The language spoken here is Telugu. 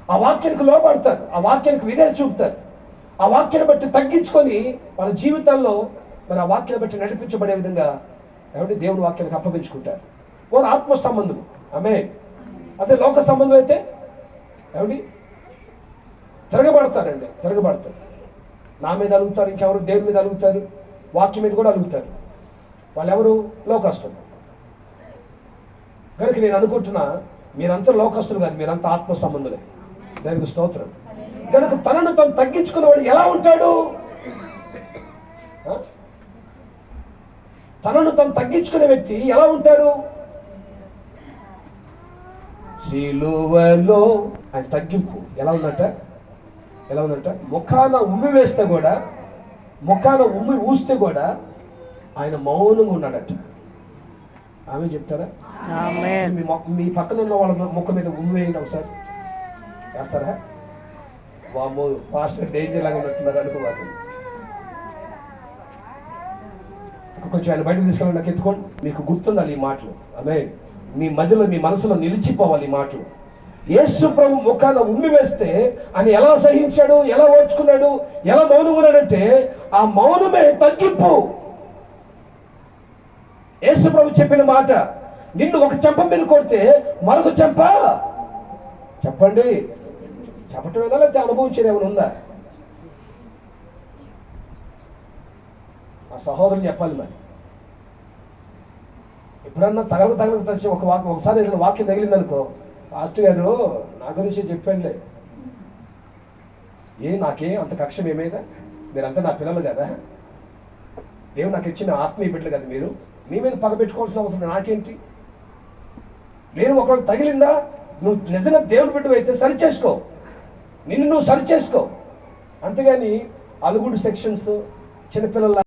ఆ వాక్యానికి లోపడతారు, ఆ వాక్యానికి విధేయత చూపుతారు, ఆ వాక్యాన్ని బట్టి తగ్గించుకొని వాళ్ళ జీవితాల్లో మరి ఆ వాక్యాన్ని బట్టి నడిపించబడే విధంగా ఏమంటే దేవుని వాక్యానికి అప్పగించుకుంటారు. వారు ఆత్మ సంబంధం. ఆమె అదే లోక సంబంధం అయితే ఏమండి తిరగబడతారండి, తిరగబడతారు. నా మీద అలుగుతారు, ఇంకెవరు దేవుని మీద అలుగుతారు, వాక్యం మీద కూడా అలుగుతారు. వాళ్ళెవరు? లోకస్తులు. కనుక నేను అనుకుంటున్నా, మీరంతా లోకస్తులు కాదు, మీరంతా ఆత్మ సంబంధులే. దానికి స్తోత్రం. కనుక తనను తను తగ్గించుకున్నవాడు ఎలా ఉంటాడు? తనను తను తగ్గించుకునే వ్యక్తి ఎలా ఉంటాడు? సిలువలో ఆయన తగ్గింపు ఎలా ఉందంట ముఖాన ఉమ్మి వేస్తే కూడా, ముఖాన ఉమ్మి ఊస్తే కూడా ఆయన మౌనంగా ఉన్నాడట. ఆమె చెప్తారా? మీ పక్కన ఉన్న వాళ్ళ ముఖం మీద ఉమ్మి వేయండి ఒకసారి. వేస్తారా? వామ్మో, పాస్టర్ డేంజర్ లాగా ఉన్నట్టున్నారు అనుకోవాలి. కొంచెం ఆయన బయటకు తీసుకెళ్ళి నాకు ఎత్తుకోండి. మీకు గుర్తుండాలి ఈ మాటలు. ఆమె మీ మధ్యలో, మీ మనసులో నిలిచిపోవాలి ఈ మాటలు. యేసు ప్రభు ముఖాన ఉమ్మి వేస్తే ఆయన ఎలా సహించాడు, ఎలా ఓర్చుకున్నాడు, ఎలా మౌనం ఉన్నాడంటే ఆ మౌనమే తగ్గింపు. యేసు ప్రభు చెప్పిన మాట, నిన్ను ఒక చెంప మీద కొడితే మరొక చెంప చెప్పండి చెప్పటమేనా, లేకపోతే అనుభవించేది ఏమైనా ఉందా? ఆ సహోదరులు చెప్పాలి. మరి ఎప్పుడన్నా తగలకు తెచ్చి ఒకసారి ఏదైనా వాక్యం తగిలింది అనుకో, పాస్టర్ గారు నా గురించి చెప్పండిలే, నాకేం అంత కక్ష మేమేదా, మీరంతా నా పిల్లలు కదా, దేవుడు నాకు ఇచ్చిన ఆత్మీయ బిడ్డలు కదా, మీరు మీ మీద పగ పెట్టుకోవాల్సిన అవసరం నాకేంటి? లేదు ఒకవేళ తగిలిందా, నువ్వు నిజంగా దేవుని బిడ్డవు అయితే సరి చేసుకో, నిన్ను నువ్వు సరి చేసుకో. అంతేగాని అలుగుడు సెక్షన్స్ చిన్నపిల్లల